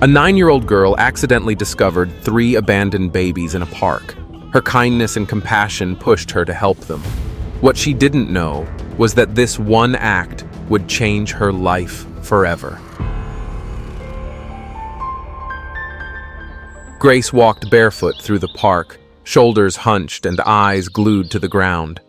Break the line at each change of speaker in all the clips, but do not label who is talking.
A 9-year-old girl accidentally discovered 3 abandoned babies in a park. Her kindness and compassion pushed her to help them. What she didn't know was that this one act would change her life forever. Grace walked barefoot through the park, shoulders hunched and eyes glued to the ground.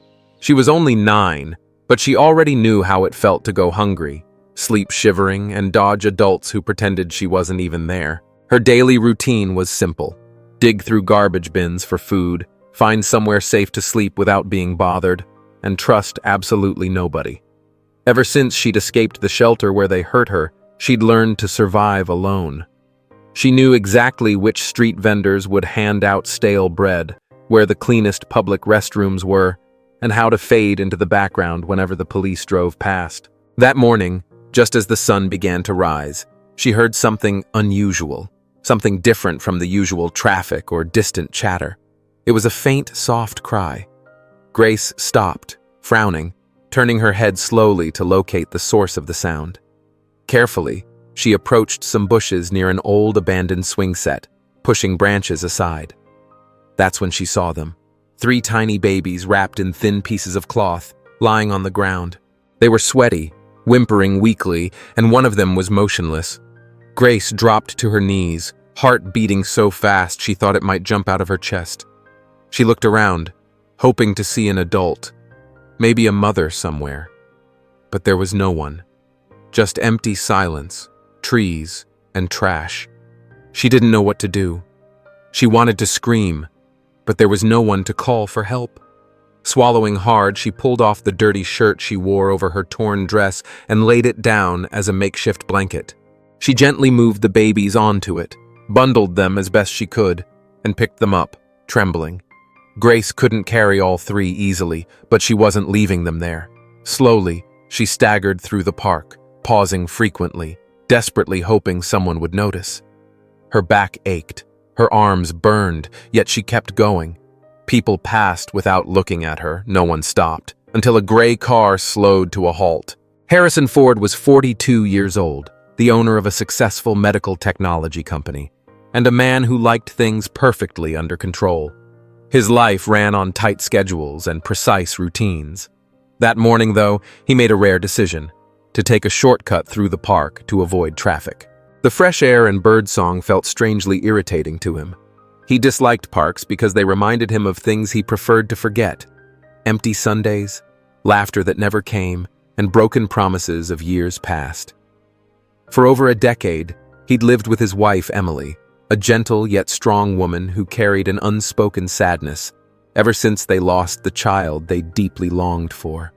She was only 9, but she already knew how it felt to go hungry, sleep shivering, and dodge adults who pretended she wasn't even there. Her daily routine was simple: dig through garbage bins for food, find somewhere safe to sleep without being bothered, and trust absolutely nobody. Ever since she'd escaped the shelter where they hurt her, she'd learned to survive alone. She knew exactly which street vendors would hand out stale bread, where the cleanest public restrooms were, and how to fade into the background whenever the police drove past. That morning, just as the sun began to rise, she heard something unusual, something different from the usual traffic or distant chatter. It was a faint, soft cry. Grace stopped, frowning, turning her head slowly to locate the source of the sound. Carefully, she approached some bushes near an old abandoned swing set, pushing branches aside. That's when she saw them. 3 tiny babies wrapped in thin pieces of cloth, lying on the ground. They were sweaty, whimpering weakly, and one of them was motionless. Grace dropped to her knees, heart beating so fast she thought it might jump out of her chest. She looked around, hoping to see an adult, maybe a mother somewhere. But there was no one. Just empty silence, trees, and trash. She didn't know what to do. She wanted to scream, but there was no one to call for help. Swallowing hard, she pulled off the dirty shirt she wore over her torn dress and laid it down as a makeshift blanket. She gently moved the babies onto it, bundled them as best she could, and picked them up, trembling. Grace couldn't carry all 3 easily, but she wasn't leaving them there. Slowly, she staggered through the park, pausing frequently, desperately hoping someone would notice. Her back ached, her arms burned, yet she kept going. People passed without looking at her, no one stopped, until a gray car slowed to a halt. Harrison Ford was 42 years old, the owner of a successful medical technology company, and a man who liked things perfectly under control. His life ran on tight schedules and precise routines. That morning, though, he made a rare decision: to take a shortcut through the park to avoid traffic. The fresh air and birdsong felt strangely irritating to him. He disliked parks because they reminded him of things he preferred to forget: empty Sundays, laughter that never came, and broken promises of years past. For over a decade, he'd lived with his wife, Emily, a gentle yet strong woman who carried an unspoken sadness ever since they lost the child they deeply longed for.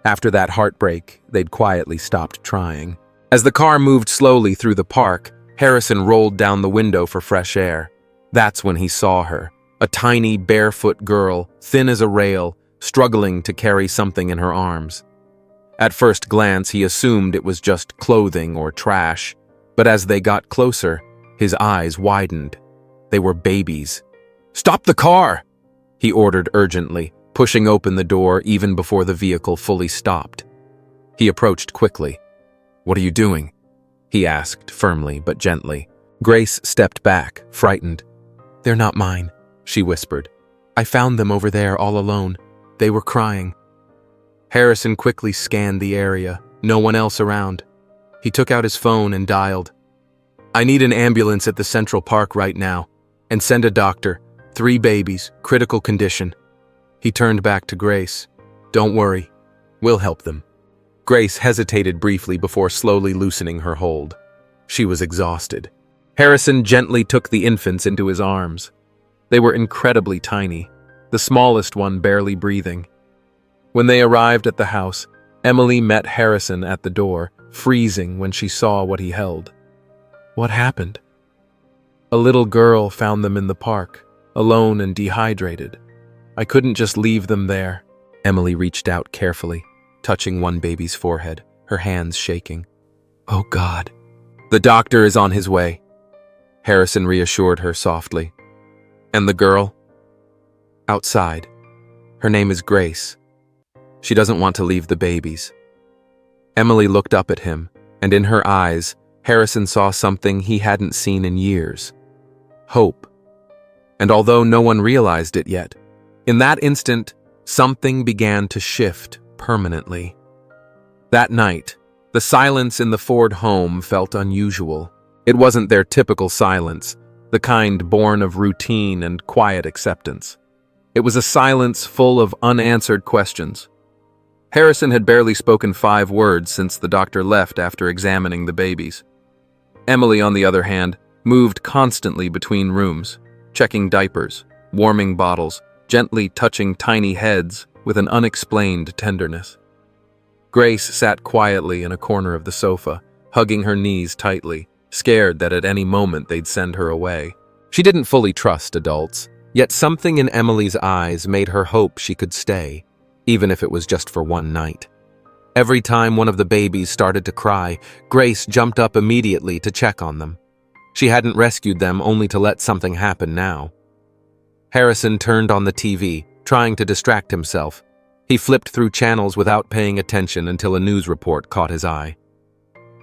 After that heartbreak, they'd quietly stopped trying. As the car moved slowly through the park, Harrison rolled down the window for fresh air. That's when he saw her, a tiny, barefoot girl, thin as a rail, struggling to carry something in her arms. At first glance, he assumed it was just clothing or trash, but as they got closer, his eyes widened. They were babies. "Stop the car!" he ordered urgently, pushing open the door even before the vehicle fully stopped. He approached quickly. "What are you doing?" he asked, firmly but gently. Grace stepped back, frightened. "They're not mine," she whispered. "I found them over there all alone. They were crying." Harrison quickly scanned the area, no one else around. He took out his phone and dialed. "I need an ambulance at the Central Park right now, and send a doctor. 3 babies, critical condition." He turned back to Grace. "Don't worry, we'll help them." Grace hesitated briefly before slowly loosening her hold. She was exhausted. Harrison gently took the infants into his arms. They were incredibly tiny, the smallest one barely breathing. When they arrived at the house, Emily met Harrison at the door, freezing when she saw what he held. "What happened?" "A little girl found them in the park, alone and dehydrated. I couldn't just leave them there." Emily reached out carefully, touching one baby's forehead, her hands shaking. "Oh God." "The doctor is on his way," Harrison reassured her softly. "And the girl?" "Outside. Her name is Grace. She doesn't want to leave the babies." Emily looked up at him, and in her eyes, Harrison saw something he hadn't seen in years. Hope. And although no one realized it yet, in that instant, something began to shift permanently. That night, the silence in the Ford home felt unusual. It wasn't their typical silence, the kind born of routine and quiet acceptance. It was a silence full of unanswered questions. Harrison had barely spoken 5 words since the doctor left after examining the babies. Emily, on the other hand, moved constantly between rooms, checking diapers, warming bottles, gently touching tiny heads with an unexplained tenderness. Grace sat quietly in a corner of the sofa, hugging her knees tightly, scared that at any moment they'd send her away. She didn't fully trust adults, yet something in Emily's eyes made her hope she could stay, even if it was just for one night. Every time one of the babies started to cry, Grace jumped up immediately to check on them. She hadn't rescued them only to let something happen now. Harrison turned on the TV, trying to distract himself. He flipped through channels without paying attention until a news report caught his eye.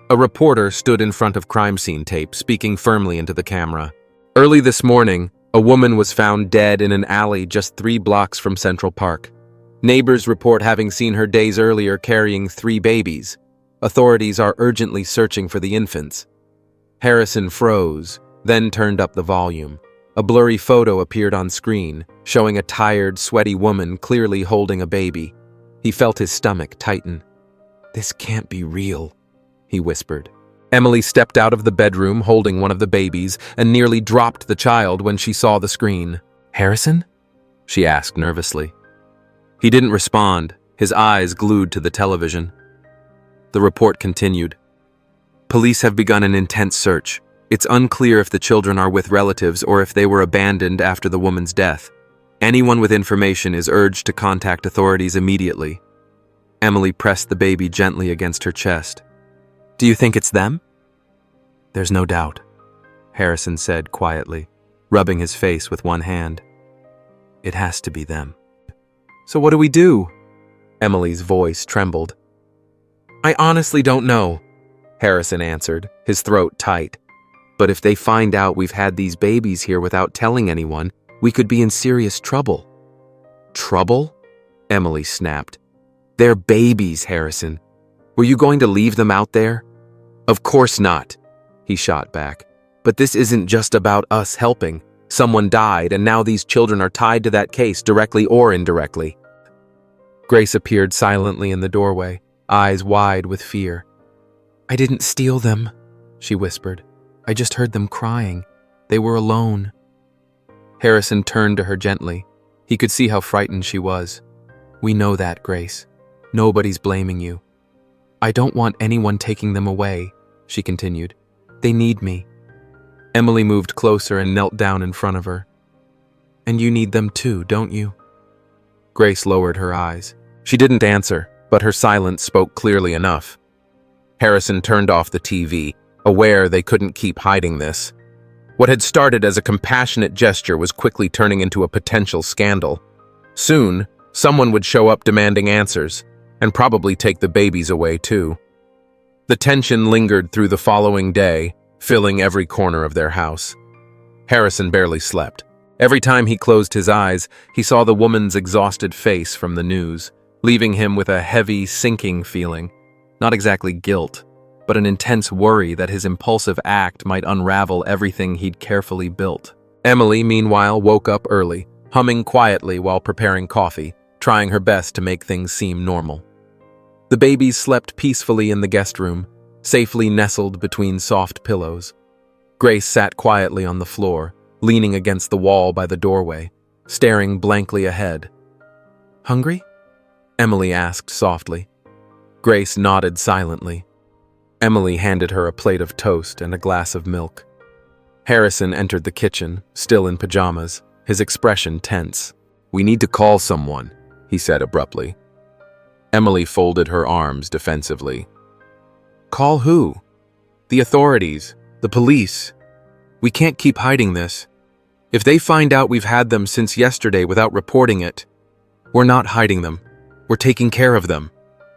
A reporter stood in front of crime scene tape, speaking firmly into the camera. Early this morning, a woman was found dead in an alley just 3 blocks from Central Park. Neighbors report having seen her days earlier carrying 3 babies. Authorities are urgently searching for the infants. Harrison froze, then turned up the volume. A blurry photo appeared on screen, showing a tired, sweaty woman clearly holding a baby. He felt his stomach tighten. "This can't be real," he whispered. Emily stepped out of the bedroom holding one of the babies and nearly dropped the child when she saw the screen. "Harrison?" she asked nervously. He didn't respond, his eyes glued to the television. The report continued. Police have begun an intense search. It's unclear if the children are with relatives or if they were abandoned after the woman's death. Anyone with information is urged to contact authorities immediately. Emily pressed the baby gently against her chest. "Do you think it's them?" "There's no doubt," Harrison said quietly, rubbing his face with one hand. "It has to be them." "So what do we do?" Emily's voice trembled. "I honestly don't know," Harrison answered, his throat tight. "But if they find out we've had these babies here without telling anyone, we could be in serious trouble." "Trouble?" Emily snapped. "They're babies, Harrison. Were you going to leave them out there?" "Of course not," he shot back. "But this isn't just about us helping. Someone died, and now these children are tied to that case directly or indirectly." Grace appeared silently in the doorway, eyes wide with fear. "I didn't steal them," she whispered. "I just heard them crying. They were alone." Harrison turned to her gently. He could see how frightened she was. "We know that, Grace. Nobody's blaming you." "I don't want anyone taking them away," she continued. "They need me." Emily moved closer and knelt down in front of her. "And you need them too, don't you?" Grace lowered her eyes. She didn't answer, but her silence spoke clearly enough. Harrison turned off the TV, aware they couldn't keep hiding this. What had started as a compassionate gesture was quickly turning into a potential scandal. Soon, someone would show up demanding answers, and probably take the babies away too. The tension lingered through the following day, filling every corner of their house. Harrison barely slept. Every time he closed his eyes, he saw the woman's exhausted face from the news, leaving him with a heavy, sinking feeling. Not exactly guilt, but an intense worry that his impulsive act might unravel everything he'd carefully built. Emily, meanwhile, woke up early, humming quietly while preparing coffee, trying her best to make things seem normal. The babies slept peacefully in the guest room, safely nestled between soft pillows. Grace sat quietly on the floor, leaning against the wall by the doorway, staring blankly ahead. "Hungry?" Emily asked softly. Grace nodded silently. Emily handed her a plate of toast and a glass of milk. Harrison entered the kitchen, still in pajamas, his expression tense. "We need to call someone," he said abruptly. Emily folded her arms defensively. "Call who?" "The authorities, the police. We can't keep hiding this. If they find out we've had them since yesterday without reporting it..." "We're not hiding them. We're taking care of them,"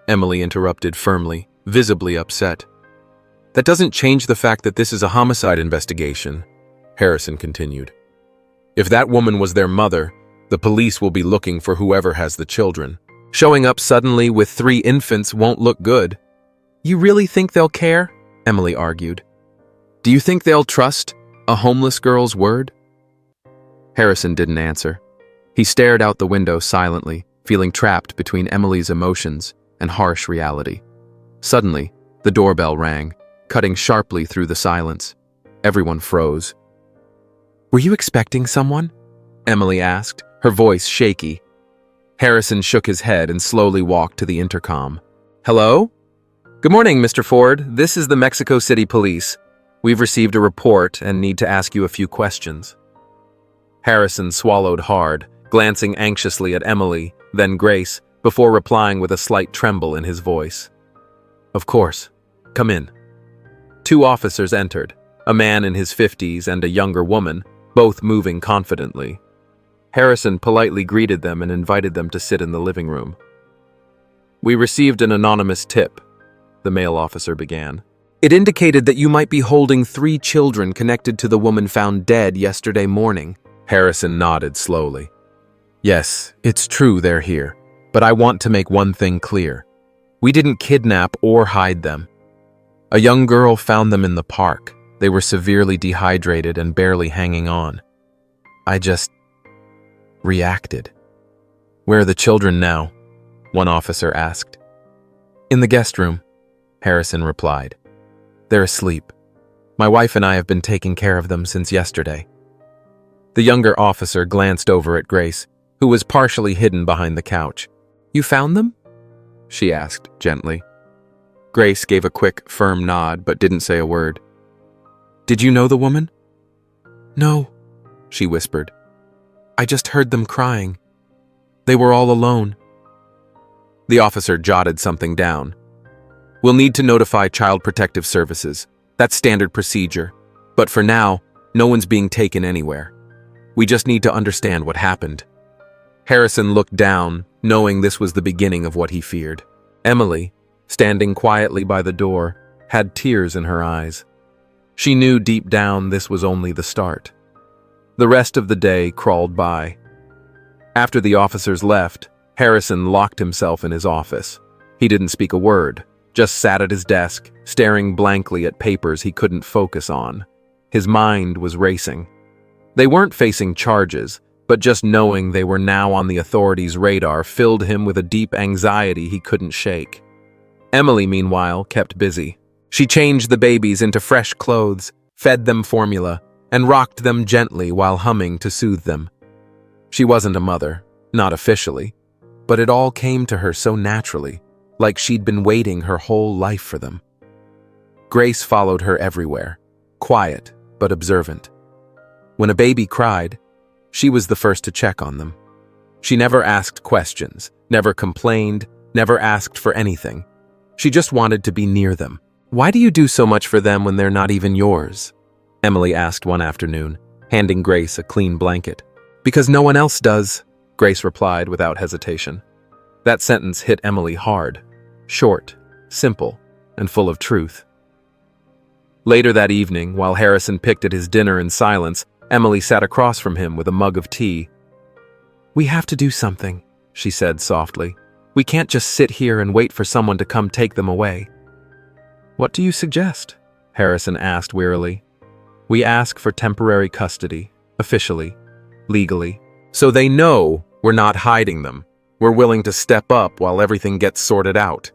Emily interrupted firmly, visibly upset. That doesn't change the fact that this is a homicide investigation, Harrison continued. If that woman was their mother, the police will be looking for whoever has the children. Showing up suddenly with 3 infants won't look good. You really think they'll care? Emily argued. Do you think they'll trust a homeless girl's word? Harrison didn't answer. He stared out the window silently, feeling trapped between Emily's emotions and harsh reality. Suddenly, the doorbell rang, cutting sharply through the silence. Everyone froze. Were you expecting someone? Emily asked, her voice shaky. Harrison shook his head and slowly walked to the intercom. Hello? Good morning, Mr. Ford. This is the Mexico City Police. We've received a report and need to ask you a few questions. Harrison swallowed hard, glancing anxiously at Emily, then Grace, before replying with a slight tremble in his voice. Of course. Come in. 2 officers entered, a man in his 50s and a younger woman, both moving confidently. Harrison politely greeted them and invited them to sit in the living room. We received an anonymous tip, the male officer began. It indicated that you might be holding 3 children connected to the woman found dead yesterday morning. Harrison nodded slowly. Yes, it's true they're here, but I want to make one thing clear. We didn't kidnap or hide them. A young girl found them in the park. They were severely dehydrated and barely hanging on. I just reacted. Where are the children now? One officer asked. In the guest room, Harrison replied. They're asleep. My wife and I have been taking care of them since yesterday. The younger officer glanced over at Grace, who was partially hidden behind the couch. You found them? She asked gently. Grace gave a quick, firm nod but didn't say a word. Did you know the woman? No, she whispered. I just heard them crying. They were all alone. The officer jotted something down. We'll need to notify Child Protective Services. That's standard procedure. But for now, no one's being taken anywhere. We just need to understand what happened. Harrison looked down, knowing this was the beginning of what he feared. Emily, standing quietly by the door, had tears in her eyes. She knew deep down this was only the start. The rest of the day crawled by. After the officers left, Harrison locked himself in his office. He didn't speak a word, just sat at his desk, staring blankly at papers he couldn't focus on. His mind was racing. They weren't facing charges, but just knowing they were now on the authorities' radar filled him with a deep anxiety he couldn't shake. Emily, meanwhile, kept busy. She changed the babies into fresh clothes, fed them formula, and rocked them gently while humming to soothe them. She wasn't a mother, not officially, but it all came to her so naturally, like she'd been waiting her whole life for them. Grace followed her everywhere, quiet but observant. When a baby cried, she was the first to check on them. She never asked questions, never complained, never asked for anything. She just wanted to be near them. Why do you do so much for them when they're not even yours? Emily asked one afternoon, handing Grace a clean blanket. Because no one else does, Grace replied without hesitation. That sentence hit Emily hard, short, simple, and full of truth. Later that evening, while Harrison picked at his dinner in silence, Emily sat across from him with a mug of tea. We have to do something, she said softly. We can't just sit here and wait for someone to come take them away. What do you suggest? Harrison asked wearily. We ask for temporary custody, officially, legally, so they know we're not hiding them. We're willing to step up while everything gets sorted out.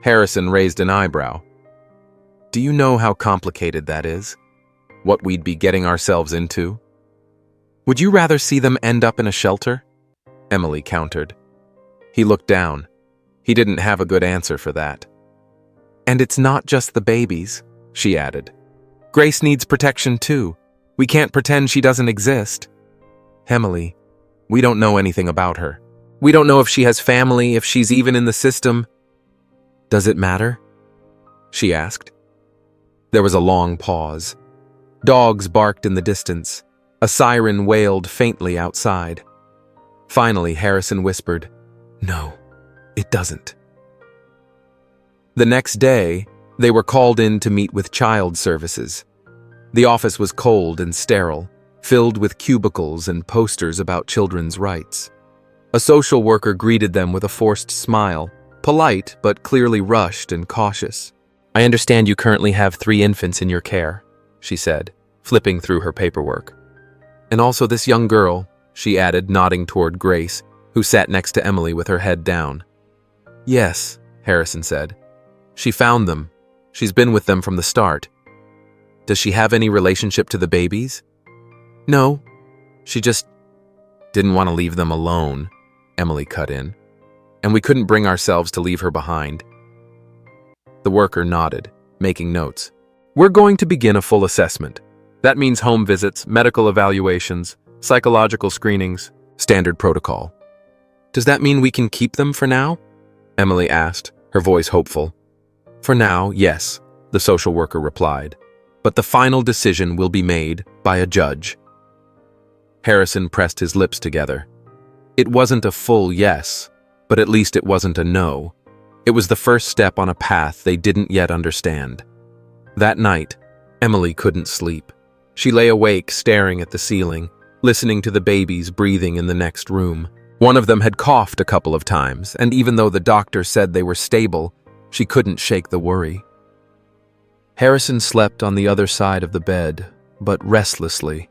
Harrison raised an eyebrow. Do you know how complicated that is? What we'd be getting ourselves into? Would you rather see them end up in a shelter? Emily countered. He looked down. He didn't have a good answer for that. And it's not just the babies, she added. Grace needs protection too. We can't pretend she doesn't exist. Emily, we don't know anything about her. We don't know if she has family, if she's even in the system. Does it matter? She asked. There was a long pause. Dogs barked in the distance. A siren wailed faintly outside. Finally, Harrison whispered, No, it doesn't. The next day, They were called in to meet with child services. The office was cold and sterile, filled with cubicles and posters about children's rights. A social worker greeted them with a forced smile, polite but clearly rushed and cautious. "I understand you currently have 3 infants in your care," she said, flipping through her paperwork. "And also this young girl," she added, nodding toward Grace, who sat next to Emily with her head down. "Yes," Harrison said. "She found them. She's been with them from the start." "Does she have any relationship to the babies?" "No. She just didn't want to leave them alone," Emily cut in. "And we couldn't bring ourselves to leave her behind." The worker nodded, making notes. "We're going to begin a full assessment. That means home visits, medical evaluations, psychological screenings, standard protocol." "Does that mean we can keep them for now?" Emily asked, her voice hopeful. "For now, yes," the social worker replied. "But the final decision will be made by a judge." Harrison pressed his lips together. It wasn't a full yes, but at least it wasn't a no. It was the first step on a path they didn't yet understand. That night, Emily couldn't sleep. She lay awake staring at the ceiling, listening to the babies breathing in the next room. One of them had coughed a couple of times, and even though the doctor said they were stable, she couldn't shake the worry. Harrison slept on the other side of the bed, but restlessly.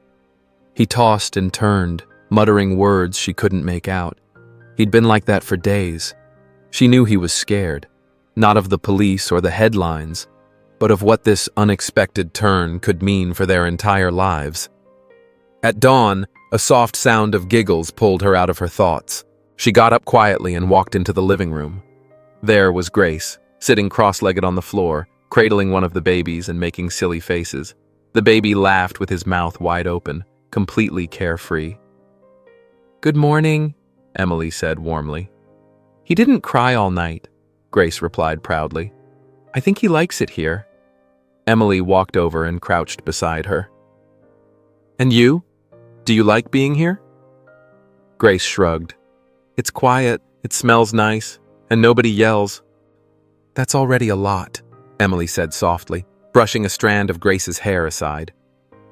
He tossed and turned, muttering words she couldn't make out. He'd been like that for days. She knew he was scared, not of the police or the headlines, but of what this unexpected turn could mean for their entire lives. At dawn, a soft sound of giggles pulled her out of her thoughts. She got up quietly and walked into the living room. There was Grace, sitting cross-legged on the floor, cradling one of the babies and making silly faces. The baby laughed with his mouth wide open, completely carefree. "Good morning," Emily said warmly. "He didn't cry all night," Grace replied proudly. "I think he likes it here." Emily walked over and crouched beside her. "And you? Do you like being here?" Grace shrugged. "It's quiet, it smells nice, and nobody yells." "That's already a lot," Emily said softly, brushing a strand of Grace's hair aside.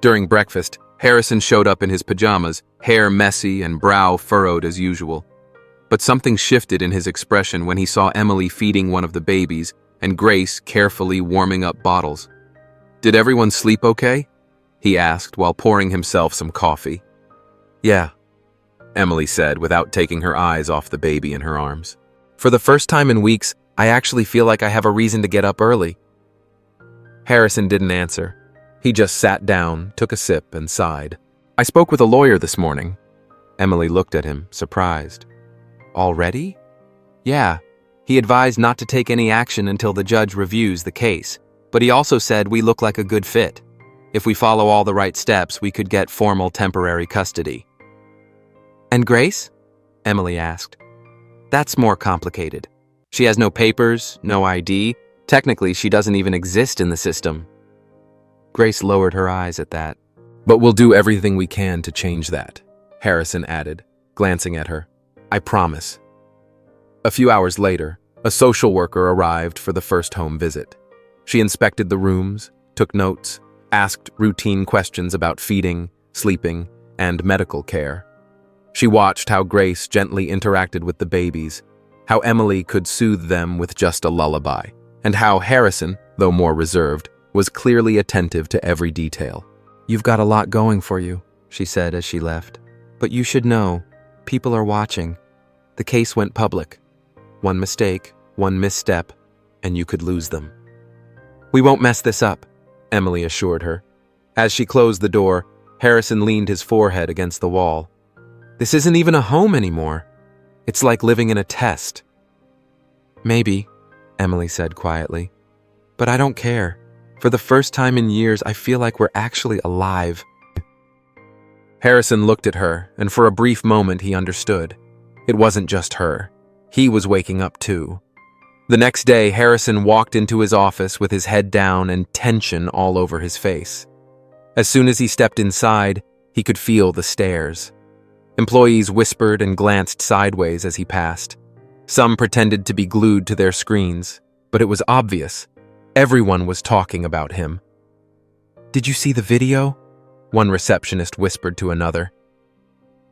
During breakfast, Harrison showed up in his pajamas, hair messy and brow furrowed as usual. But something shifted in his expression when he saw Emily feeding one of the babies and Grace carefully warming up bottles. "Did everyone sleep okay?" he asked while pouring himself some coffee. "Yeah," Emily said without taking her eyes off the baby in her arms. "For the first time in weeks, I actually feel like I have a reason to get up early." Harrison didn't answer. He just sat down, took a sip, and sighed. "I spoke with a lawyer this morning." Emily looked at him, surprised. "Already?" "Yeah. He advised not to take any action until the judge reviews the case, but he also said we look like a good fit. If we follow all the right steps, we could get formal temporary custody." "And Grace?" Emily asked. "That's more complicated. She has no papers, no ID. Technically, she doesn't even exist in the system." Grace lowered her eyes at that. "But we'll do everything we can to change that," Harrison added, glancing at her. "I promise." A few hours later, a social worker arrived for the first home visit. She inspected the rooms, took notes, asked routine questions about feeding, sleeping, and medical care. She watched how Grace gently interacted with the babies, how Emily could soothe them with just a lullaby, and how Harrison, though more reserved, was clearly attentive to every detail. "You've got a lot going for you," she said as she left. "But you should know, people are watching. The case went public. One mistake, one misstep, and you could lose them." "We won't mess this up," Emily assured her. As she closed the door, Harrison leaned his forehead against the wall. "This isn't even a home anymore. It's like living in a test." "Maybe," Emily said quietly. "But I don't care. For the first time in years, I feel like we're actually alive." Harrison looked at her, and for a brief moment he understood. It wasn't just her. He was waking up too. The next day, Harrison walked into his office with his head down and tension all over his face. As soon as he stepped inside, he could feel the stares. Employees whispered and glanced sideways as he passed. Some pretended to be glued to their screens, but it was obvious. Everyone was talking about him. "Did you see the video?" one receptionist whispered to another.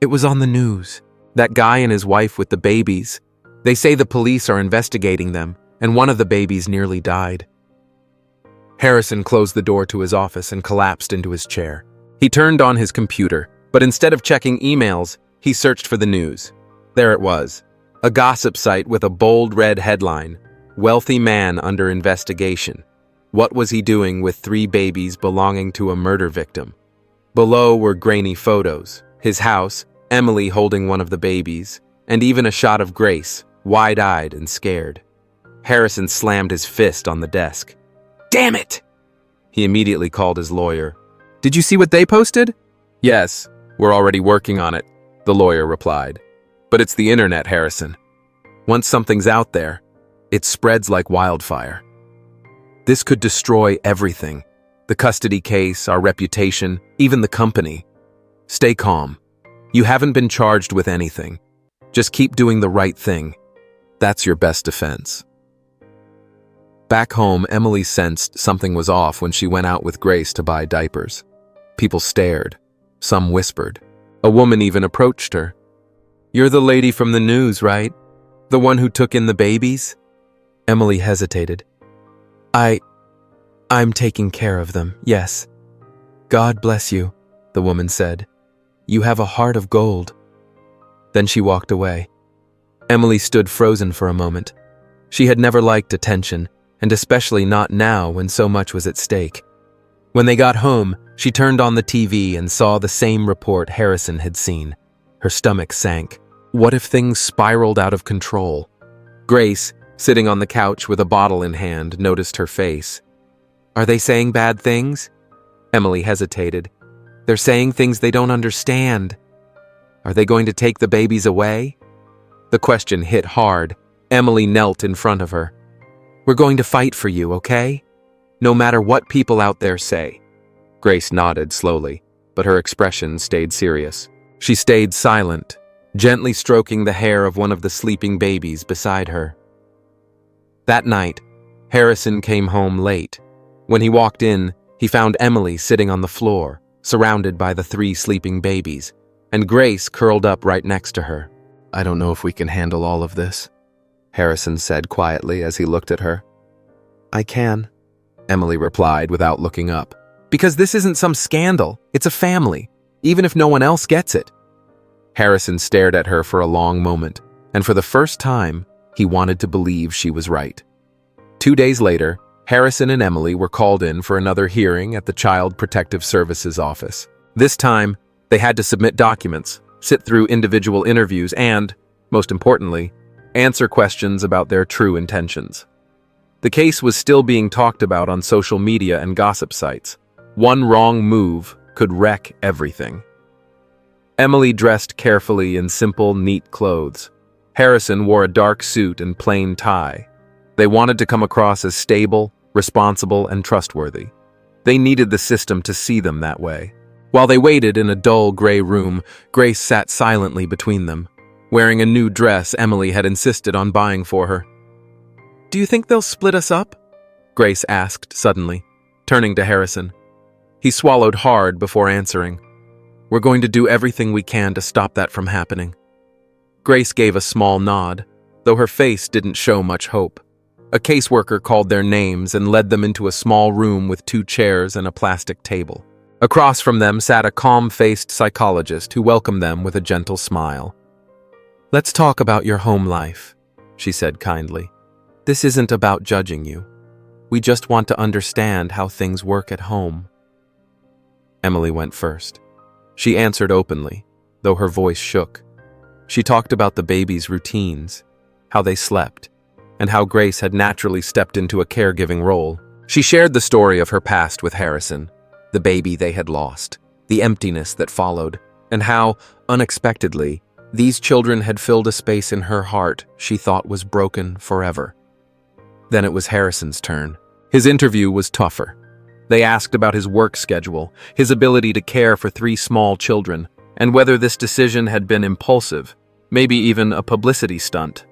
"It was on the news. That guy and his wife with the babies. They say the police are investigating them, and one of the babies nearly died." Harrison closed the door to his office and collapsed into his chair. He turned on his computer, but instead of checking emails, he searched for the news. There it was, a gossip site with a bold red headline, "Wealthy man under investigation. What was he doing with 3 babies belonging to a murder victim?" Below were grainy photos, his house, Emily holding one of the babies, and even a shot of Grace, wide-eyed and scared. Harrison slammed his fist on the desk. "Damn it!" He immediately called his lawyer. "Did you see what they posted?" "Yes, we're already working on it," the lawyer replied. "But it's the internet, Harrison. Once something's out there, it spreads like wildfire. This could destroy everything. The custody case, our reputation, even the company. Stay calm. You haven't been charged with anything. Just keep doing the right thing. That's your best defense." Back home, Emily sensed something was off when she went out with Grace to buy diapers. People stared. Some whispered. A woman even approached her. "You're the lady from the news, right? The one who took in the babies?" Emily hesitated. I'm taking care of them, yes." "God bless you," the woman said. "You have a heart of gold." Then she walked away. Emily stood frozen for a moment. She had never liked attention, and especially not now when so much was at stake. When they got home, she turned on the TV and saw the same report Harrison had seen. Her stomach sank. What if things spiraled out of control? Grace, sitting on the couch with a bottle in hand, noticed her face. "Are they saying bad things?" Emily hesitated. "They're saying things they don't understand. Are they going to take the babies away?" The question hit hard. Emily knelt in front of her. "We're going to fight for you, okay? No matter what people out there say." Grace nodded slowly, but her expression stayed serious. She stayed silent, gently stroking the hair of one of the sleeping babies beside her. That night, Harrison came home late. When he walked in, he found Emily sitting on the floor, surrounded by the 3 sleeping babies, and Grace curled up right next to her. "I don't know if we can handle all of this," Harrison said quietly as he looked at her. "I can," Emily replied without looking up. "Because this isn't some scandal. It's a family, even if no one else gets it." Harrison stared at her for a long moment, and for the first time, he wanted to believe she was right. 2 days later, Harrison and Emily were called in for another hearing at the Child Protective Services office. This time, they had to submit documents, sit through individual interviews, and, most importantly, answer questions about their true intentions. The case was still being talked about on social media and gossip sites. One wrong move could wreck everything. Emily dressed carefully in simple, neat clothes. Harrison wore a dark suit and plain tie. They wanted to come across as stable, responsible, and trustworthy. They needed the system to see them that way. While they waited in a dull gray room, Grace sat silently between them, wearing a new dress Emily had insisted on buying for her. "Do you think they'll split us up?" Grace asked suddenly, turning to Harrison. He swallowed hard before answering. "We're going to do everything we can to stop that from happening." Grace gave a small nod, though her face didn't show much hope. A caseworker called their names and led them into a small room with 2 chairs and a plastic table. Across from them sat a calm-faced psychologist who welcomed them with a gentle smile. "Let's talk about your home life," she said kindly. "This isn't about judging you. We just want to understand how things work at home." Emily went first. She answered openly, though her voice shook. She talked about the baby's routines, how they slept, and how Grace had naturally stepped into a caregiving role. She shared the story of her past with Harrison, the baby they had lost, the emptiness that followed, and how, unexpectedly, these children had filled a space in her heart she thought was broken forever. Then it was Harrison's turn. His interview was tougher. They asked about his work schedule, his ability to care for 3 small children, and whether this decision had been impulsive, maybe even a publicity stunt.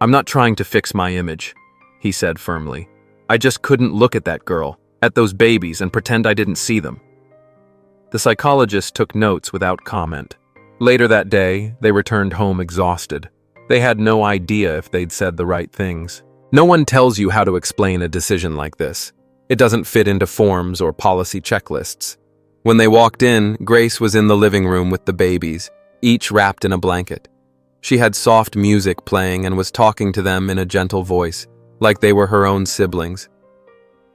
"I'm not trying to fix my image," he said firmly. I just couldn't look at that girl, at those babies, and pretend I didn't see them." The psychologist took notes without comment. Later that day, they returned home exhausted. They had no idea if they'd said the right things. No one tells you how to explain a decision like this. It doesn't fit into forms or policy checklists. When they walked in, Grace was in the living room with the babies, each wrapped in a blanket. She had soft music playing and was talking to them in a gentle voice, like they were her own siblings.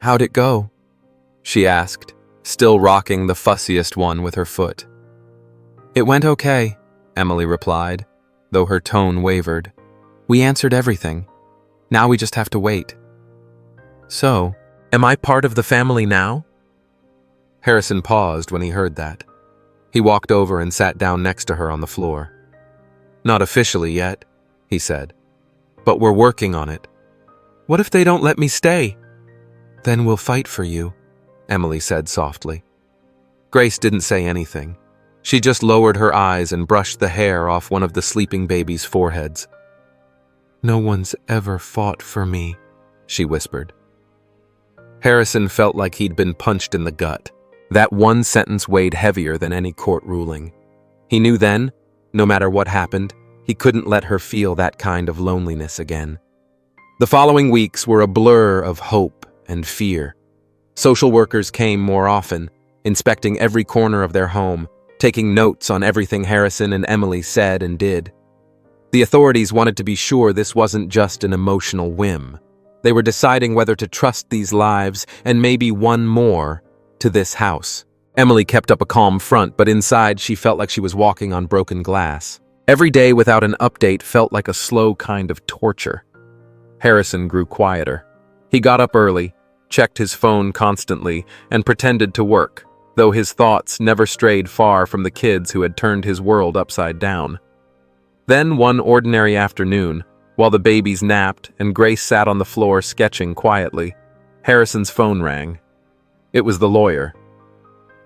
"How'd it go?" she asked, still rocking the fussiest one with her foot. "It went okay," Emily replied, though her tone wavered. "We answered everything. Now we just have to wait." "So, am I part of the family now?" Harrison paused when he heard that. He walked over and sat down next to her on the floor. "Not officially yet," he said, "but we're working on it." "What if they don't let me stay?" "Then we'll fight for you," Emily said softly. Grace didn't say anything. She just lowered her eyes and brushed the hair off one of the sleeping babies' foreheads. "No one's ever fought for me," she whispered. Harrison felt like he'd been punched in the gut. That one sentence weighed heavier than any court ruling. He knew then, no matter what happened, he couldn't let her feel that kind of loneliness again. The following weeks were a blur of hope and fear. Social workers came more often, inspecting every corner of their home, taking notes on everything Harrison and Emily said and did. The authorities wanted to be sure this wasn't just an emotional whim. They were deciding whether to trust these lives, and maybe one more, to this house. Emily kept up a calm front, but inside she felt like she was walking on broken glass. Every day without an update felt like a slow kind of torture. Harrison grew quieter. He got up early, checked his phone constantly, and pretended to work, though his thoughts never strayed far from the kids who had turned his world upside down. Then one ordinary afternoon, while the babies napped and Grace sat on the floor sketching quietly, Harrison's phone rang. It was the lawyer.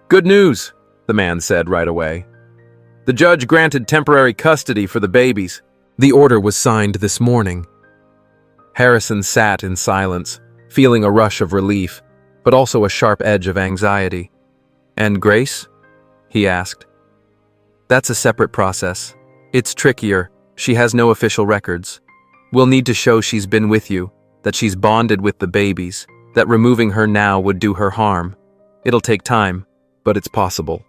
"Good news," the man said right away. "The judge granted temporary custody for the babies. The order was signed this morning." Harrison sat in silence, feeling a rush of relief, but also a sharp edge of anxiety. "And Grace?" he asked. "That's a separate process. It's trickier. She has no official records. We'll need to show she's been with you, that she's bonded with the babies, that removing her now would do her harm. It'll take time, but it's possible."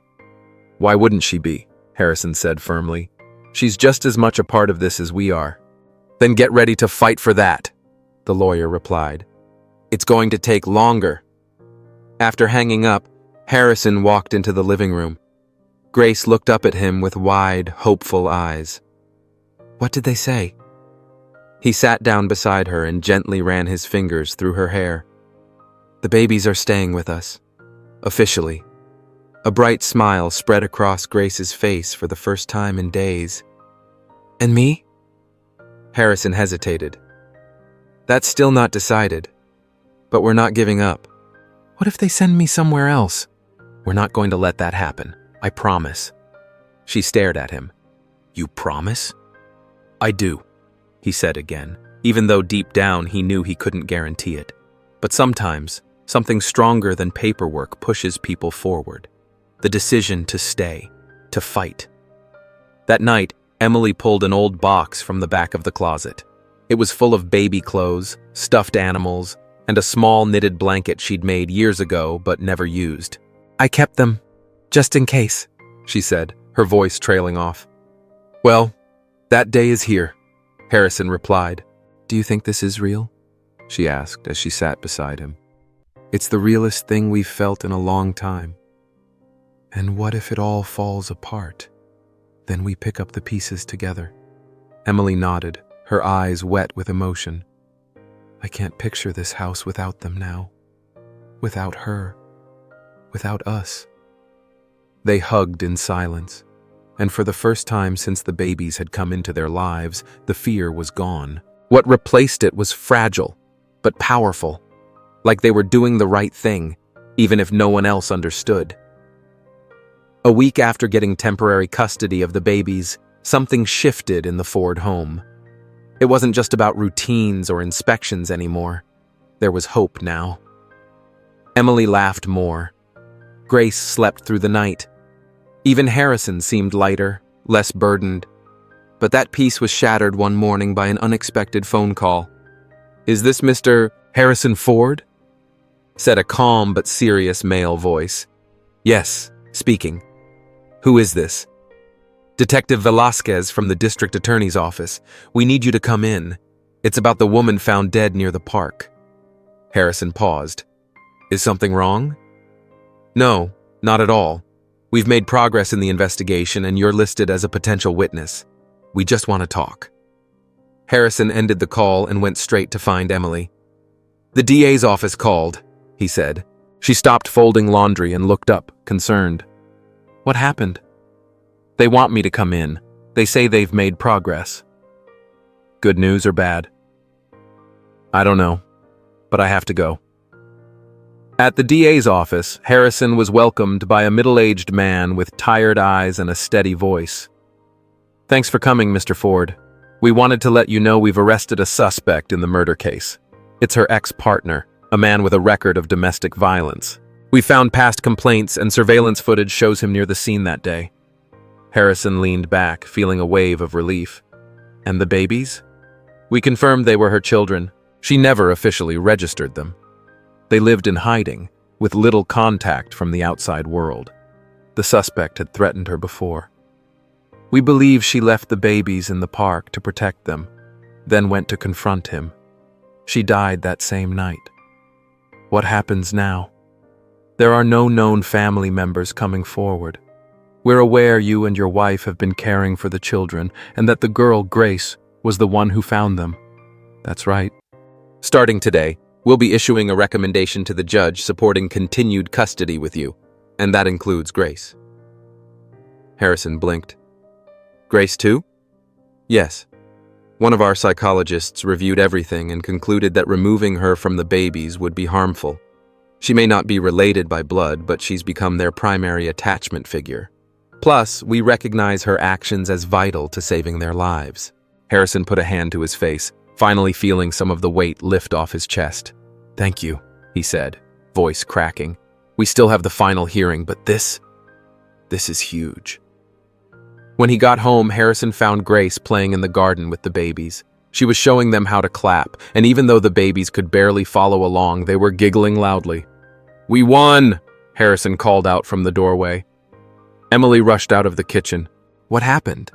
"Why wouldn't she be?" Harrison said firmly. "She's just as much a part of this as we are." "Then get ready to fight for that," the lawyer replied. "It's going to take longer." After hanging up, Harrison walked into the living room. Grace looked up at him with wide, hopeful eyes. "What did they say?" He sat down beside her and gently ran his fingers through her hair. "The babies are staying with us. Officially." A bright smile spread across Grace's face for the first time in days. "And me?" Harrison hesitated. "That's still not decided. But we're not giving up." "What if they send me somewhere else?" "We're not going to let that happen. I promise." She stared at him. "You promise?" "I do," he said again, even though deep down he knew he couldn't guarantee it. But sometimes, something stronger than paperwork pushes people forward. The decision to stay, to fight. That night, Emily pulled an old box from the back of the closet. It was full of baby clothes, stuffed animals, and a small knitted blanket she'd made years ago but never used. "I kept them, just in case," she said, her voice trailing off. "Well, that day is here," Harrison replied. "Do you think this is real?" she asked as she sat beside him. "It's the realest thing we've felt in a long time. And what if it all falls apart? Then we pick up the pieces together." Emily nodded, her eyes wet with emotion. "I can't picture this house without them now. Without her. Without us." They hugged in silence, and for the first time since the babies had come into their lives, the fear was gone. What replaced it was fragile, but powerful, like they were doing the right thing, even if no one else understood. A week after getting temporary custody of the babies, something shifted in the Ford home. It wasn't just about routines or inspections anymore. There was hope now. Emily laughed more. Grace slept through the night. Even Harrison seemed lighter, less burdened. But that peace was shattered one morning by an unexpected phone call. "Is this Mr. Harrison Ford?" said a calm but serious male voice. "Yes, speaking. Who is this?" "Detective Velasquez from the district attorney's office. We need you to come in. It's about the woman found dead near the park." Harrison paused. "Is something wrong?" "No, not at all. We've made progress in the investigation and you're listed as a potential witness. We just want to talk." Harrison ended the call and went straight to find Emily. "The DA's office called," he said. She stopped folding laundry and looked up, concerned. "What happened?" "They want me to come in. They say they've made progress." "Good news or bad?" "I don't know, but I have to go." At the DA's office, Harrison was welcomed by a middle-aged man with tired eyes and a steady voice. "Thanks for coming, Mr. Ford. We wanted to let you know we've arrested a suspect in the murder case. It's her ex-partner, a man with a record of domestic violence. We found past complaints and surveillance footage shows him near the scene that day." Harrison leaned back, feeling a wave of relief. "And the babies?" "We confirmed they were her children. She never officially registered them. They lived in hiding, with little contact from the outside world. The suspect had threatened her before. We believe she left the babies in the park to protect them, then went to confront him. She died that same night. What happens now? There are no known family members coming forward. We're aware you and your wife have been caring for the children and that the girl, Grace, was the one who found them." "That's right. Starting today, we'll be issuing a recommendation to the judge supporting continued custody with you, and that includes Grace." Harrison blinked. "Grace too?" "Yes. One of our psychologists reviewed everything and concluded that removing her from the babies would be harmful. She may not be related by blood, but she's become their primary attachment figure. Plus, we recognize her actions as vital to saving their lives." Harrison put a hand to his face, finally feeling some of the weight lift off his chest. "Thank you," he said, voice cracking. "We still have the final hearing, but this is huge." When he got home, Harrison found Grace playing in the garden with the babies. She was showing them how to clap, and even though the babies could barely follow along, they were giggling loudly. "We won!" Harrison called out from the doorway. Emily rushed out of the kitchen. "What happened?"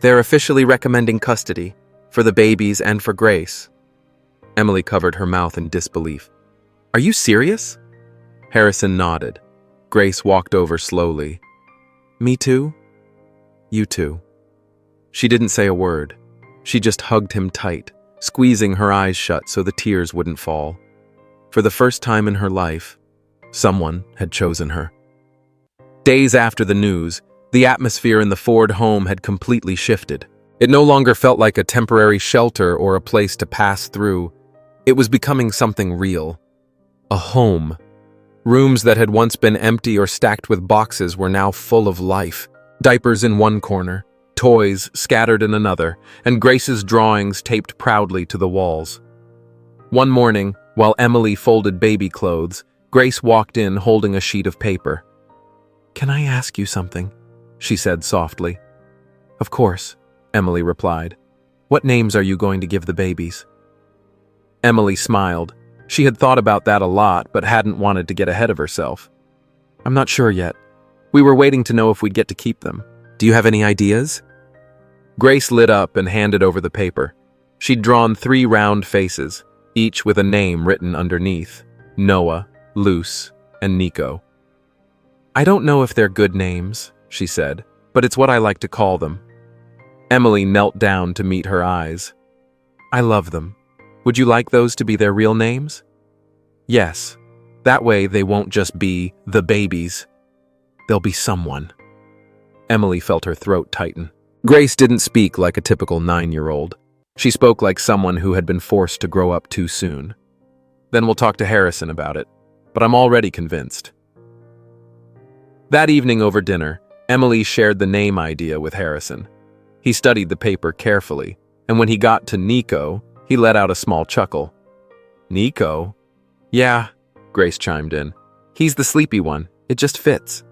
"They're officially recommending custody, for the babies and for Grace." Emily covered her mouth in disbelief. "Are you serious?" Harrison nodded. Grace walked over slowly. "Me too?" "You too." She didn't say a word. She just hugged him tight, squeezing her eyes shut so the tears wouldn't fall. For the first time in her life, someone had chosen her. Days after the news, the atmosphere in the Ford home had completely shifted. It no longer felt like a temporary shelter or a place to pass through. It was becoming something real. A home. Rooms that had once been empty or stacked with boxes were now full of life. Diapers in one corner, toys scattered in another, and Grace's drawings taped proudly to the walls. One morning, while Emily folded baby clothes, Grace walked in holding a sheet of paper. "Can I ask you something?" she said softly. "Of course," Emily replied. "What names are you going to give the babies?" Emily smiled. She had thought about that a lot, but hadn't wanted to get ahead of herself. "I'm not sure yet. We were waiting to know if we'd get to keep them. Do you have any ideas?" Grace lit up and handed over the paper. She'd drawn 3 round faces, each with a name written underneath: Noah, Luce, and Nico. "I don't know if they're good names," she said, "but it's what I like to call them." Emily knelt down to meet her eyes. "I love them. Would you like those to be their real names?" "Yes. That way they won't just be the babies. They'll be someone." Emily felt her throat tighten. Grace didn't speak like a typical 9-year-old. She spoke like someone who had been forced to grow up too soon. "Then we'll talk to Harrison about it, but I'm already convinced." That evening over dinner, Emily shared the name idea with Harrison. He studied the paper carefully, and when he got to Nico, he let out a small chuckle. "Nico? Yeah, Grace chimed in. He's the sleepy one. It just fits.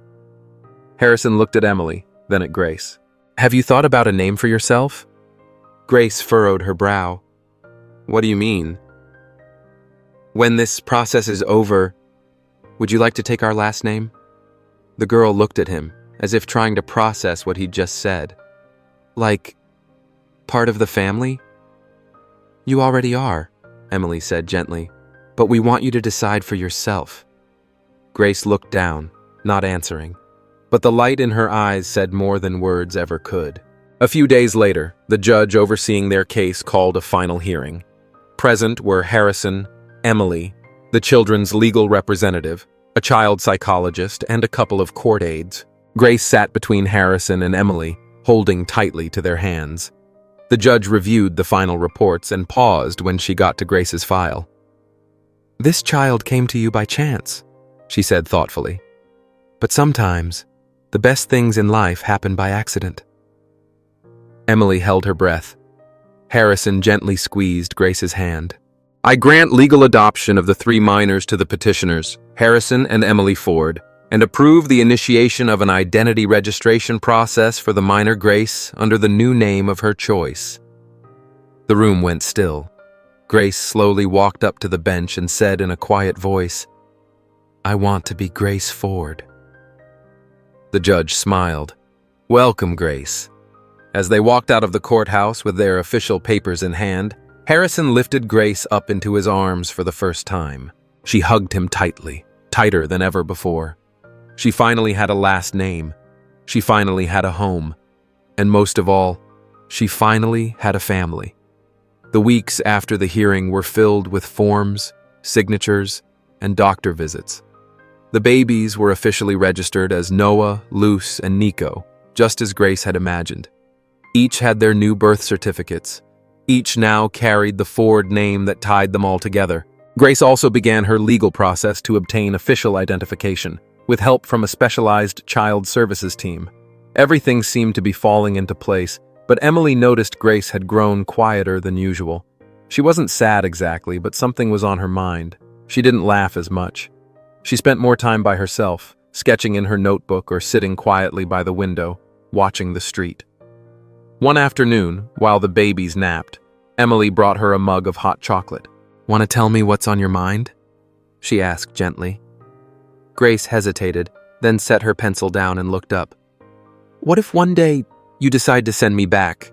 Harrison looked at Emily, then at Grace. Have you thought about a name for yourself? Grace furrowed her brow. What do you mean? When this process is over, would you like to take our last name? The girl looked at him, as if trying to process what he'd just said. Like, part of the family? You already are, Emily said gently, but we want you to decide for yourself. Grace looked down, not answering, but the light in her eyes said more than words ever could. A few days later, the judge overseeing their case called a final hearing. Present were Harrison, Emily, the children's legal representative, a child psychologist, and a couple of court aides. Grace sat between Harrison and Emily, holding tightly to their hands. The judge reviewed the final reports and paused when she got to Grace's file. This child came to you by chance, she said thoughtfully. But sometimes, the best things in life happen by accident. Emily held her breath. Harrison gently squeezed Grace's hand. I grant legal adoption of the 3 minors to the petitioners, Harrison and Emily Ford, and approve the initiation of an identity registration process for the minor Grace under the new name of her choice. The room went still. Grace slowly walked up to the bench and said in a quiet voice, I want to be Grace Ford. The judge smiled. Welcome, Grace. As they walked out of the courthouse with their official papers in hand, Harrison lifted Grace up into his arms for the first time. She hugged him tightly, tighter than ever before. She finally had a last name. She finally had a home. And most of all, she finally had a family. The weeks after the hearing were filled with forms, signatures, and doctor visits. The babies were officially registered as Noah, Luce, and Nico, just as Grace had imagined. Each had their new birth certificates. Each now carried the Ford name that tied them all together. Grace also began her legal process to obtain official identification, with help from a specialized child services team. Everything seemed to be falling into place, but Emily noticed Grace had grown quieter than usual. She wasn't sad exactly, but something was on her mind. She didn't laugh as much. She spent more time by herself, sketching in her notebook or sitting quietly by the window, watching the street. One afternoon, while the babies napped, Emily brought her a mug of hot chocolate. Want to tell me what's on your mind? She asked gently. Grace hesitated, then set her pencil down and looked up. What if one day you decide to send me back?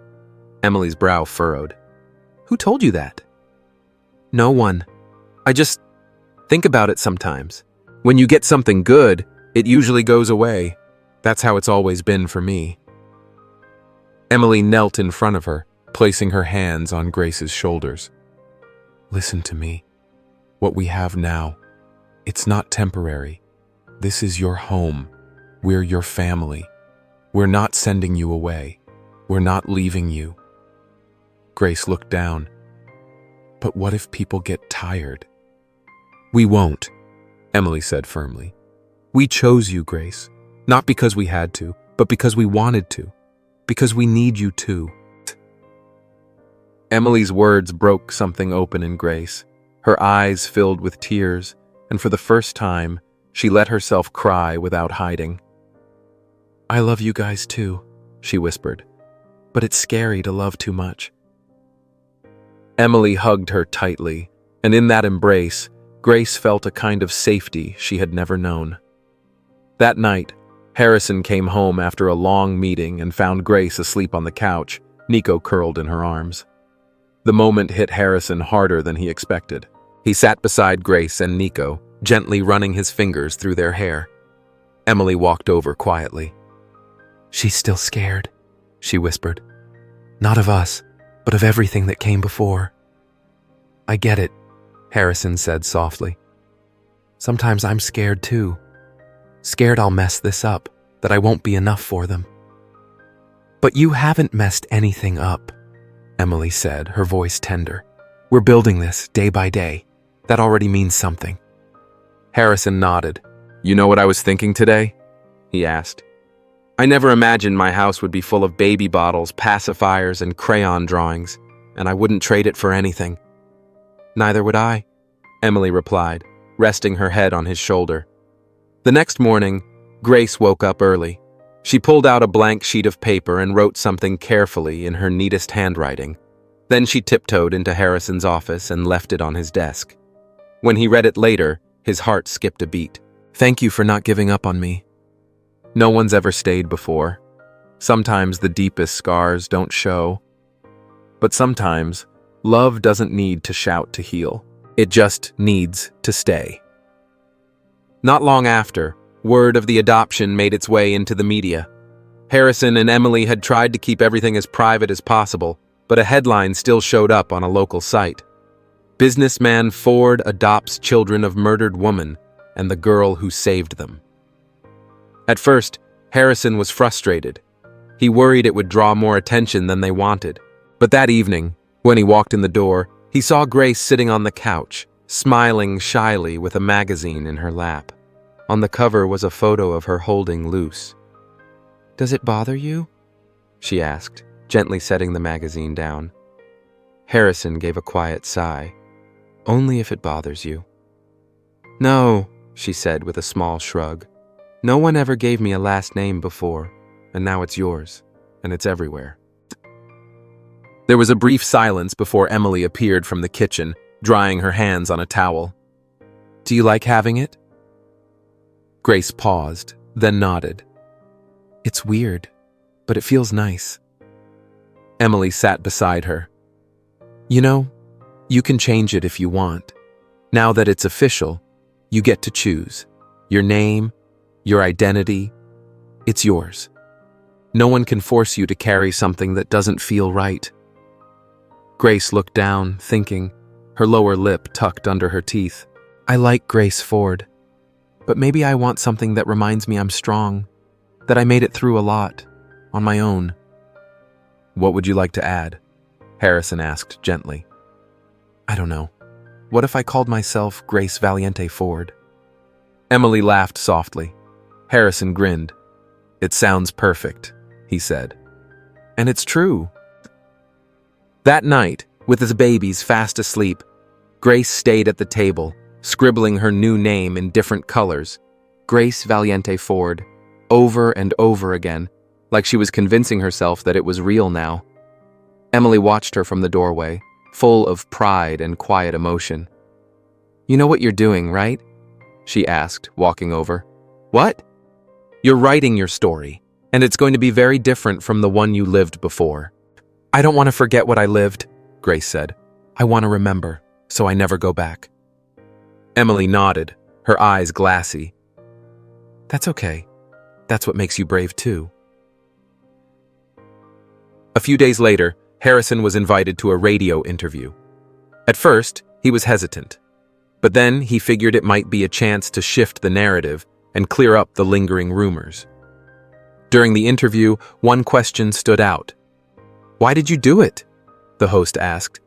Emily's brow furrowed. Who told you that? No one. I just think about it sometimes. When you get something good, it usually goes away. That's how it's always been for me. Emily knelt in front of her, placing her hands on Grace's shoulders. Listen to me. What we have now, it's not temporary. This is your home. We're your family. We're not sending you away. We're not leaving you. Grace looked down. But what if people get tired? We won't, Emily said firmly. We chose you, Grace. Not because we had to, but because we wanted to. Because we need you too. Emily's words broke something open in Grace. Her eyes filled with tears, and for the first time, she let herself cry without hiding. I love you guys too, she whispered, but it's scary to love too much. Emily hugged her tightly, and in that embrace, Grace felt a kind of safety she had never known. That night, Harrison came home after a long meeting and found Grace asleep on the couch, Nico curled in her arms. The moment hit Harrison harder than he expected. He sat beside Grace and Nico, gently running his fingers through their hair. Emily walked over quietly. She's still scared, she whispered. Not of us, but of everything that came before. I get it, Harrison said softly. Sometimes I'm scared too. Scared I'll mess this up, that I won't be enough for them. But you haven't messed anything up, Emily said, her voice tender. We're building this day by day. That already means something. Harrison nodded. You know what I was thinking today? He asked. I never imagined my house would be full of baby bottles, pacifiers, and crayon drawings, and I wouldn't trade it for anything. Neither would I, Emily replied, resting her head on his shoulder. The next morning, Grace woke up early. She pulled out a blank sheet of paper and wrote something carefully in her neatest handwriting. Then she tiptoed into Harrison's office and left it on his desk. When he read it later, his heart skipped a beat. "Thank you for not giving up on me. No one's ever stayed before. Sometimes the deepest scars don't show. But sometimes, love doesn't need to shout to heal. It just needs to stay." Not long after, word of the adoption made its way into the media. Harrison and Emily had tried to keep everything as private as possible, but a headline still showed up on a local site. "Businessman Ford adopts children of murdered woman and the girl who saved them." At first, Harrison was frustrated. He worried it would draw more attention than they wanted. But that evening, when he walked in the door, he saw Grace sitting on the couch, smiling shyly with a magazine in her lap. On the cover was a photo of her holding Luce. "Does it bother you?" she asked, gently setting the magazine down. Harrison gave a quiet sigh. "Only if it bothers you." "No," she said with a small shrug. "No one ever gave me a last name before, and now it's yours, and it's everywhere." There was a brief silence before Emily appeared from the kitchen, drying her hands on a towel. "Do you like having it?" Grace paused, then nodded. "It's weird, but it feels nice." Emily sat beside her. "You know, you can change it if you want. Now that it's official, you get to choose. Your name, your identity, it's yours. No one can force you to carry something that doesn't feel right." Grace looked down, thinking, her lower lip tucked under her teeth. "I like Grace Ford, but maybe I want something that reminds me I'm strong, that I made it through a lot, on my own." "What would you like to add?" Harrison asked gently. "I don't know. What if I called myself Grace Valiente Ford?" Emily laughed softly. Harrison grinned. "It sounds perfect," he said. "And it's true." That night, with his babies fast asleep, Grace stayed at the table, scribbling her new name in different colors, Grace Valiente Ford, over and over again, like she was convincing herself that it was real now. Emily watched her from the doorway, full of pride and quiet emotion. "You know what you're doing, right?" she asked, walking over. "What?" "You're writing your story, and it's going to be very different from the one you lived before." "I don't want to forget what I lived," Grace said. "I want to remember, so I never go back." Emily nodded, her eyes glassy. "That's okay. That's what makes you brave too." A few days later, Harrison was invited to a radio interview. At first, he was hesitant, but then he figured it might be a chance to shift the narrative and clear up the lingering rumors. During the interview, one question stood out. "Why did you do it?" the host asked.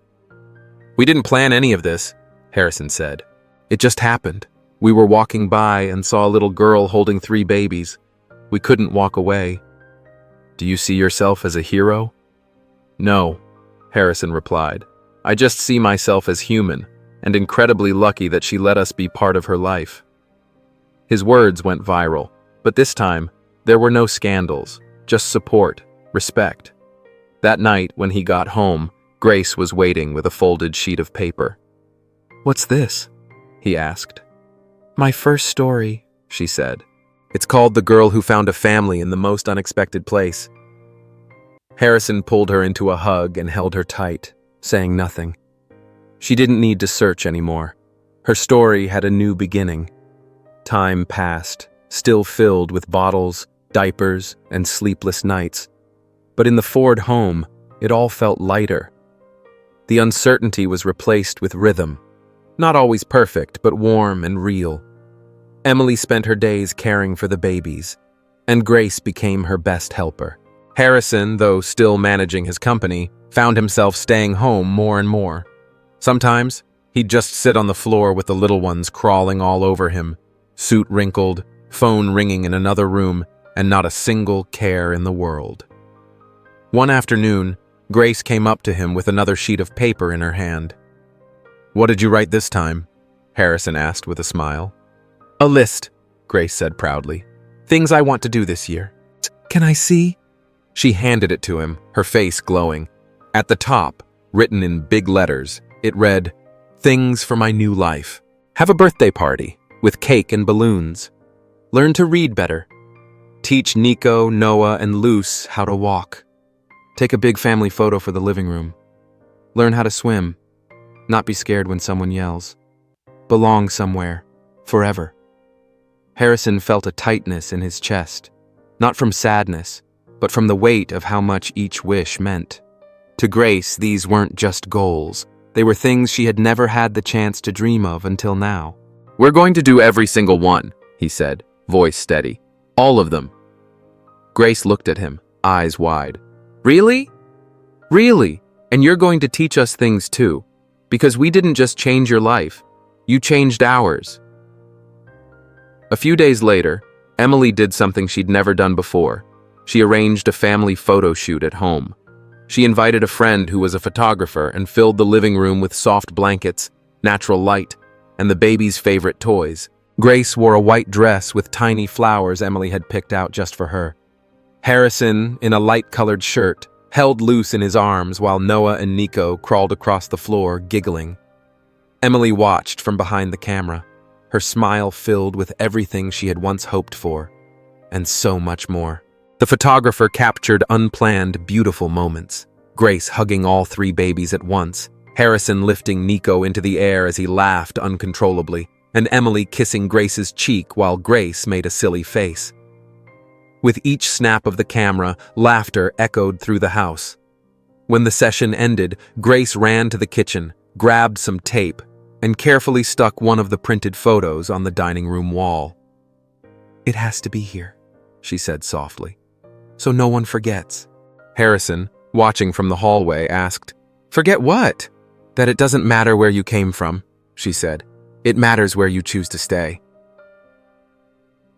"We didn't plan any of this," Harrison said. "It just happened. We were walking by and saw a little girl holding 3 babies. We couldn't walk away." "Do you see yourself as a hero?" "No," Harrison replied. "I just see myself as human, and incredibly lucky that she let us be part of her life." His words went viral, but this time, there were no scandals, just support, respect. That night, when he got home, Grace was waiting with a folded sheet of paper. "What's this?" he asked. "My first story," she said. "It's called The Girl Who Found a Family in the Most Unexpected Place." Harrison pulled her into a hug and held her tight, saying nothing. She didn't need to search anymore. Her story had a new beginning. Time passed, still filled with bottles, diapers, and sleepless nights. But in the Ford home, it all felt lighter. The uncertainty was replaced with rhythm. Not always perfect, but warm and real. Emily spent her days caring for the babies, and Grace became her best helper. Harrison, though still managing his company, found himself staying home more and more. Sometimes, he'd just sit on the floor with the little ones crawling all over him, suit wrinkled, phone ringing in another room, and not a single care in the world. One afternoon, Grace came up to him with another sheet of paper in her hand. "What did you write this time?" Harrison asked with a smile. A list, Grace said proudly. Things I want to do this year. Can I see? She handed it to him, her face glowing. At the top, written in big letters, it read, Things for my new life. Have a birthday party with cake and balloons. Learn to read better. Teach Nico, Noah, and Luce how to walk. Take a big family photo for the living room. Learn how to swim. Not be scared when someone yells. Belong somewhere. Forever. Harrison felt a tightness in his chest, not from sadness, but from the weight of how much each wish meant. To Grace, these weren't just goals. They were things she had never had the chance to dream of until now. We're going to do every single one, he said, voice steady. All of them. Grace looked at him, eyes wide. Really? Really? And you're going to teach us things too, because we didn't just change your life. You changed ours. A few days later, Emily did something she'd never done before. She arranged a family photo shoot at home. She invited a friend who was a photographer and filled the living room with soft blankets, natural light, and the baby's favorite toys. Grace wore a white dress with tiny flowers Emily had picked out just for her. Harrison, in a light-colored shirt, held Luce in his arms while Noah and Nico crawled across the floor, giggling. Emily watched from behind the camera, her smile filled with everything she had once hoped for, and so much more. The photographer captured unplanned, beautiful moments. Grace hugging all three babies at once, Harrison lifting Nico into the air as he laughed uncontrollably, and Emily kissing Grace's cheek while Grace made a silly face. With each snap of the camera, laughter echoed through the house. When the session ended, Grace ran to the kitchen, grabbed some tape, and carefully stuck one of the printed photos on the dining room wall. It has to be here, she said softly, so no one forgets. Harrison, watching from the hallway, asked, Forget what? That it doesn't matter where you came from, she said. It matters where you choose to stay.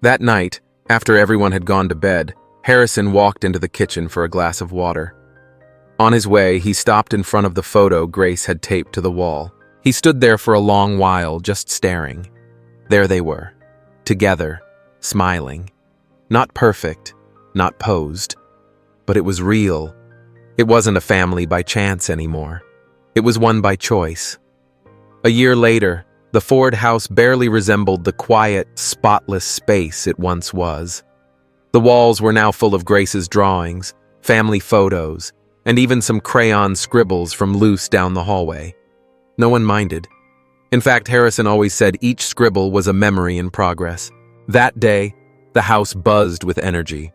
That night, after everyone had gone to bed, Harrison walked into the kitchen for a glass of water. On his way, he stopped in front of the photo Grace had taped to the wall. He stood there for a long while, just staring. There they were, together, smiling. Not perfect, not posed, but it was real. It wasn't a family by chance anymore. It was one by choice. A year later, the Ford house barely resembled the quiet, spotless space it once was. The walls were now full of Grace's drawings, family photos, and even some crayon scribbles from Luce down the hallway. No one minded. In fact, Harrison always said each scribble was a memory in progress. That day, the house buzzed with energy.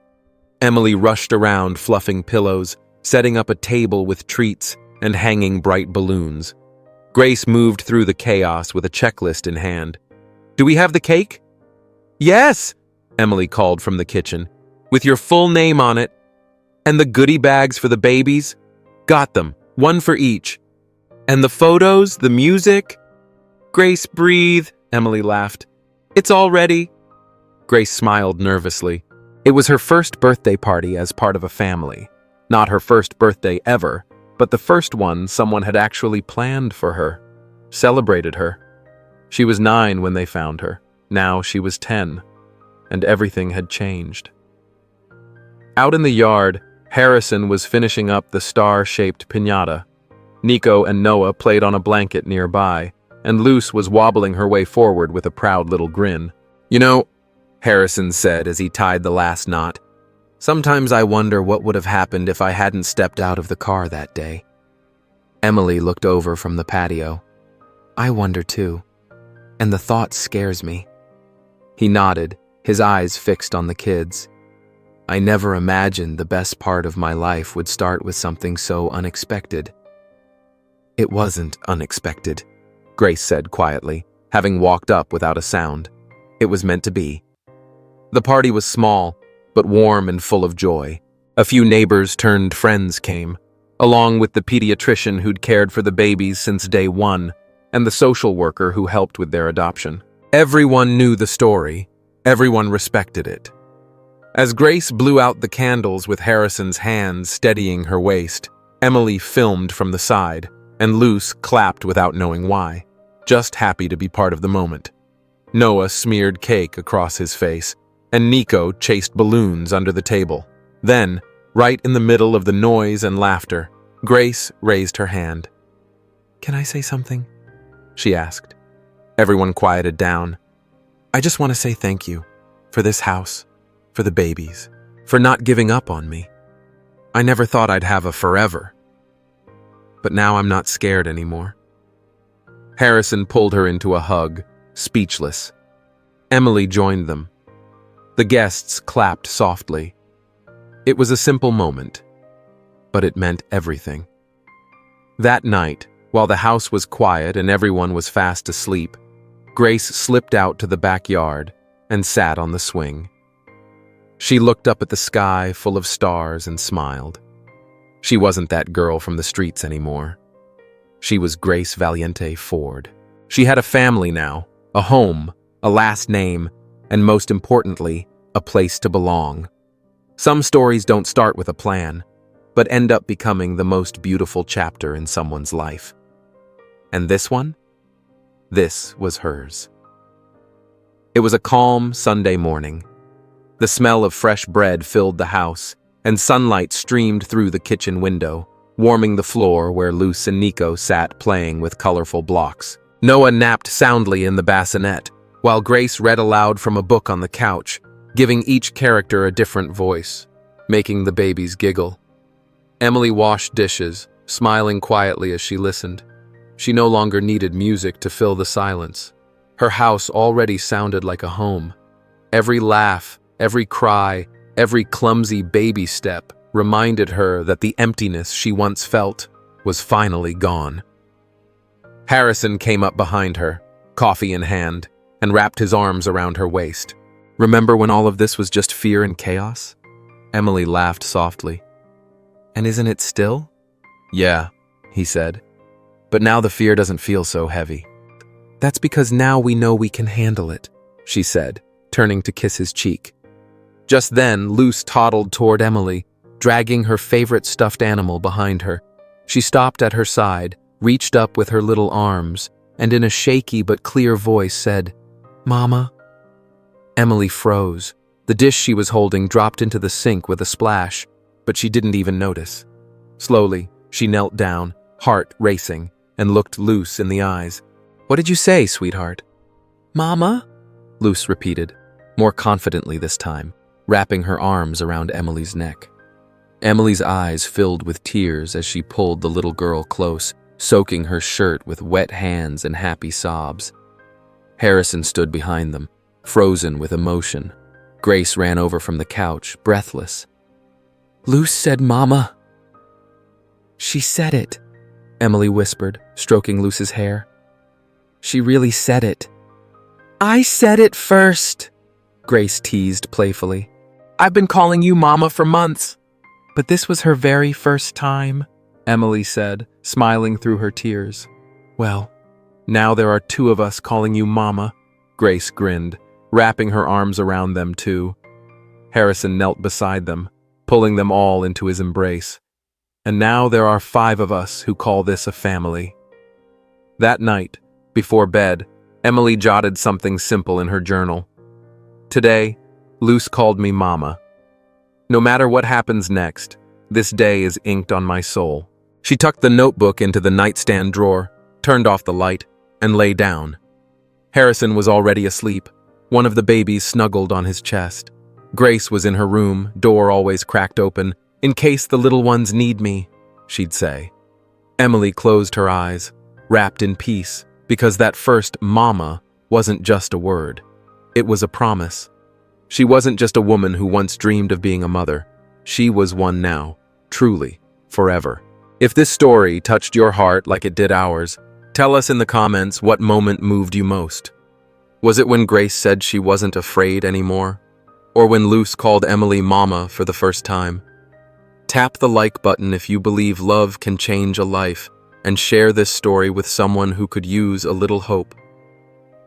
Emily rushed around fluffing pillows, setting up a table with treats, and hanging bright balloons. Grace moved through the chaos with a checklist in hand. Do we have the cake? Yes, Emily called from the kitchen, with your full name on it. And the goodie bags for the babies? Got them, one for each. And the photos, the music? Grace, breathe, Emily laughed. It's all ready. Grace smiled nervously. It was her first birthday party as part of a family. Not her first birthday ever, but the first one someone had actually planned for her, celebrated her. She was 9 when they found her. Now she was 10, and everything had changed. Out in the yard, Harrison was finishing up the star-shaped piñata. Nico and Noah played on a blanket nearby, and Luce was wobbling her way forward with a proud little grin. You know, Harrison said as he tied the last knot, sometimes I wonder what would have happened if I hadn't stepped out of the car that day. Emily looked over from the patio. I wonder too, and the thought scares me. He nodded, his eyes fixed on the kids. I never imagined the best part of my life would start with something so unexpected. It wasn't unexpected, Grace said quietly, having walked up without a sound. It was meant to be. The party was small, but warm and full of joy. A few neighbors turned friends came, along with the pediatrician who'd cared for the babies since day one, and the social worker who helped with their adoption. Everyone knew the story. Everyone respected it. As Grace blew out the candles with Harrison's hands steadying her waist, Emily filmed from the side, and Luce clapped without knowing why. just happy to be part of the moment. Noah smeared cake across his face, and Nico chased balloons under the table. Then, right in the middle of the noise and laughter, Grace raised her hand. "Can I say something?" she asked. Everyone quieted down. "I just want to say thank you for this house, for the babies, for not giving up on me. I never thought I'd have a forever. But now I'm not scared anymore." Harrison pulled her into a hug, speechless. Emily joined them. The guests clapped softly. It was a simple moment, but it meant everything. That night, while the house was quiet and everyone was fast asleep, Grace slipped out to the backyard and sat on the swing. She looked up at the sky full of stars and smiled. She wasn't that girl from the streets anymore. She was Grace Valiente Ford. She had a family now, a home, a last name, and most importantly, a place to belong. Some stories don't start with a plan, but end up becoming the most beautiful chapter in someone's life. And this one? This was hers. It was a calm Sunday morning. The smell of fresh bread filled the house, and sunlight streamed through the kitchen window, warming the floor where Luce and Nico sat playing with colorful blocks. Noah napped soundly in the bassinet, while Grace read aloud from a book on the couch, giving each character a different voice, making the babies giggle. Emily washed dishes, smiling quietly as she listened. She no longer needed music to fill the silence. Her house already sounded like a home. Every laugh, every cry, every clumsy baby step reminded her that the emptiness she once felt was finally gone. Harrison came up behind her, coffee in hand, and wrapped his arms around her waist. "Remember when all of this was just fear and chaos?" Emily laughed softly. "And isn't it still?" "Yeah," he said. "But now the fear doesn't feel so heavy." "That's because now we know we can handle it," she said, turning to kiss his cheek. Just then, Luce toddled toward Emily, dragging her favorite stuffed animal behind her. She stopped at her side, reached up with her little arms, and in a shaky but clear voice said, "Mama." Emily froze. The dish she was holding dropped into the sink with a splash, but she didn't even notice. Slowly, she knelt down, heart racing, and looked Luce in the eyes. "What did you say, sweetheart?" "Mama," Luce repeated, more confidently this time, wrapping her arms around Emily's neck. Emily's eyes filled with tears as she pulled the little girl close, soaking her shirt with wet hands and happy sobs. Harrison stood behind them, frozen with emotion. Grace ran over from the couch, breathless. "Luce said Mama." "She said it," Emily whispered, stroking Luce's hair. "She really said it." "I said it first," Grace teased playfully. "I've been calling you Mama for months." "But this was her very first time," Emily said, smiling through her tears. "Well, now there are two of us calling you Mama," Grace grinned, wrapping her arms around them too. Harrison knelt beside them, pulling them all into his embrace. "And now there are 5 of us who call this a family." That night, before bed, Emily jotted something simple in her journal. "Today, Luce called me Mama. No matter what happens next, this day is inked on my soul." She tucked the notebook into the nightstand drawer, turned off the light, and lay down. Harrison was already asleep. One of the babies snuggled on his chest. Grace was in her room, door always cracked open. "In case the little ones need me," she'd say. Emily closed her eyes, wrapped in peace, because that first Mama wasn't just a word. It was a promise. She wasn't just a woman who once dreamed of being a mother. She was one now, truly, forever. If this story touched your heart like it did ours, tell us in the comments what moment moved you most. Was it when Grace said she wasn't afraid anymore? Or when Luce called Emily Mama for the first time? Tap the like button if you believe love can change a life, and share this story with someone who could use a little hope.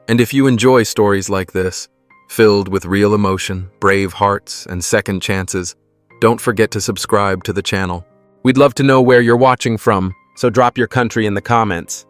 And if you enjoy stories like this, filled with real emotion, brave hearts, and second chances, don't forget to subscribe to the channel. We'd love to know where you're watching from, so drop your country in the comments.